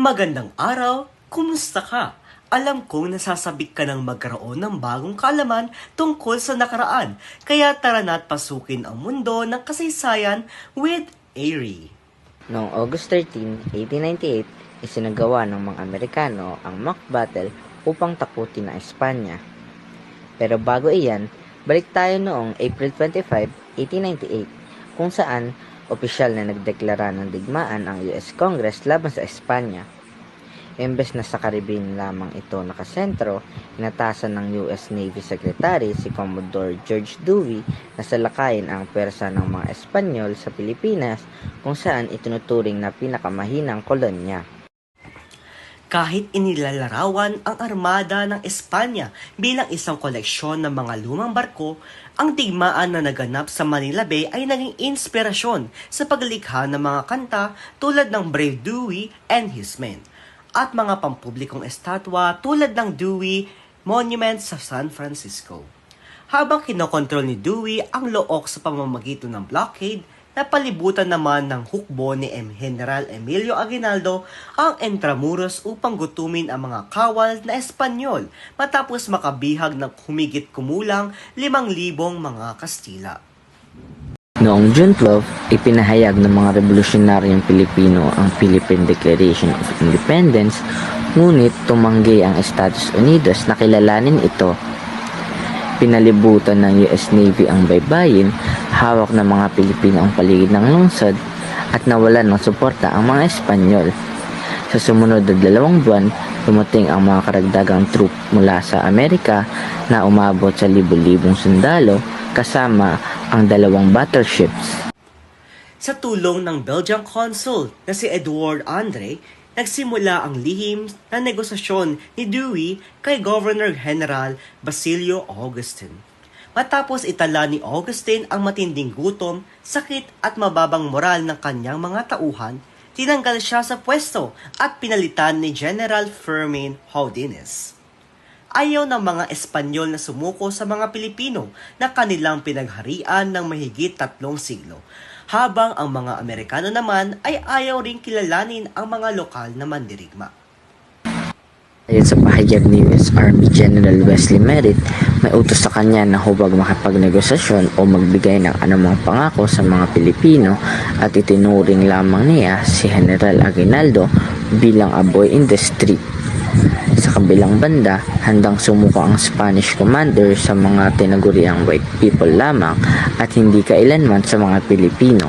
Magandang araw, kumusta ka? Alam kong nasasabik ka ng magkaroon ng bagong kaalaman tungkol sa nakaraan, kaya tara na't pasukin ang mundo ng kasaysayan with Airy. Noong August 13, 1898, isinagawa ng mga Amerikano ang mock battle upang takutin ang Espanya. Pero bago iyan, balik tayo noong April 25, 1898, kung saan opisyal na nagdeklara ng digmaan ang US Congress laban sa Espanya. Imbes na sa Caribbean lamang ito nakasentro, inatasan ng US Navy Secretary si Commodore George Dewey na salakayin ang pwersa ng mga Espanyol sa Pilipinas, kung saan itinuturing na pinakamahinang kolonya. Kahit inilalarawan ang armada ng Espanya bilang isang koleksyon ng mga lumang barko, ang digmaan na naganap sa Manila Bay ay naging inspirasyon sa paglikha ng mga kanta tulad ng Brave Dewey and His Men, at mga pampublikong estatwa tulad ng Dewey Monument sa San Francisco. Habang kinokontrol ni Dewey ang Look sa pamamagitan ng blockade, napalibutan naman ng hukbo ni General Emilio Aguinaldo ang Intramuros upang gutumin ang mga kawal na Espanyol matapos makabihag ng humigit kumulang 5,000 mga Kastila. Noong June 12, ipinahayag ng mga revolusyonaryong Pilipino ang Philippine Declaration of Independence, ngunit tumanggi ang Estados Unidos na kilalanin ito. Pinalibutan ng US Navy ang baybayin, hawak ng mga Pilipino ang paligid ng lungsod, at nawalan ng suporta ang mga Espanyol. Sa sumunod na 2 buwan, dumating ang mga karagdagang troop mula sa Amerika na umabot sa libu-libong sundalo kasama ang 2 battleships. Sa tulong ng Belgian consul na si Edward Andre, nagsimula ang lihim na negosasyon ni Dewey kay Governor General Basilio Augustin. Matapos itala ni Augustin ang matinding gutom, sakit at mababang moral ng kanyang mga tauhan, tinanggal siya sa pwesto at pinalitan ni General Fermin Houdines. Ayaw ng mga Espanyol na sumuko sa mga Pilipino na kanilang pinagharian ng mahigit 3 siglo, habang ang mga Amerikano naman ay ayaw ring kilalanin ang mga lokal na mandirigma. Ayon sa pahayag ni US Army General Wesley Merritt, may utos sa kanya na huwag makipagnegosasyon o magbigay ng anumang pangako sa mga Pilipino, at itinuring lamang niya si General Aguinaldo bilang a boy in the street. Sa kabilang banda, handang sumuko ang Spanish commander sa mga tinaguriang white people lamang at hindi kailanman sa mga Pilipino.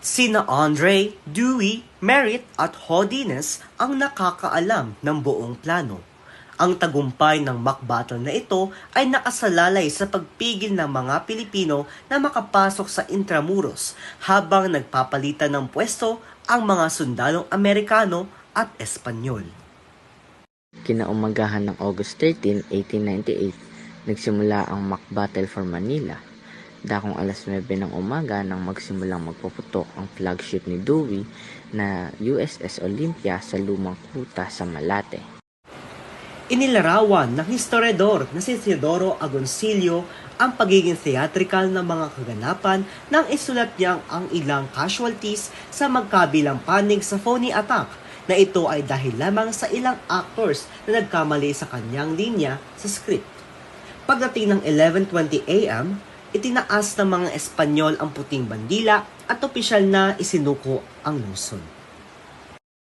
Sina Andre, Dewey, Merritt at Houdines ang nakakaalam ng buong plano. Ang tagumpay ng mock battle na ito ay nakasalalay sa pagpigil ng mga Pilipino na makapasok sa Intramuros habang nagpapalitan ng pwesto ang mga sundalong Amerikano at Espanyol. Kinaumagahan ng August 13, 1898, nagsimula ang mock battle for Manila. Dakong alas 9 ng umaga nang magsimulang magpuputok ang flagship ni Dewey na USS Olympia sa lumang kuta sa Malate. Inilarawan ng historiador na si Teodoro Agoncillo ang pagiging theatrical ng mga kaganapan nang isulat niyang ang ilang casualties sa magkabilang panig sa phony attack, na ito ay dahil lamang sa ilang actors na nagkamali sa kanyang linya sa script. Pagdating ng 11:20 a.m., itinaas ng mga Espanyol ang puting bandila at opisyal na isinuko ang lungsod.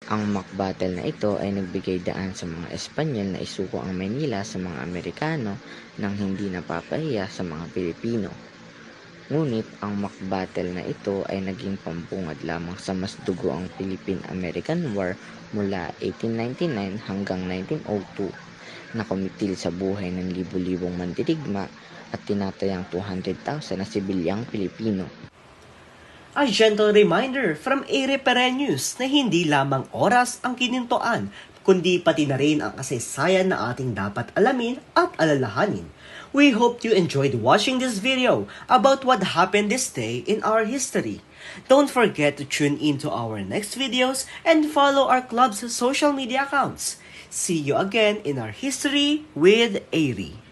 Ang mock battle na ito ay nagbigay daan sa mga Espanyol na isuko ang Manila sa mga Amerikano nang hindi napapahiya sa mga Pilipino. Ngunit ang mock battle na ito ay naging pambungad lamang sa mas dugo ang Philippine-American War mula 1899 hanggang 1902, na kumitil sa buhay ng libu-libong mandirigma at tinatayang 200,000 na sibilyang Pilipino. A gentle reminder from Airy News na hindi lamang oras ang kinintuan, kundi pati na rin ang kasaysayan na ating dapat alamin at alalahanin. We hope you enjoyed watching this video about what happened this day in our history. Don't forget to tune in to our next videos and follow our club's social media accounts. See you again in our history with Airy.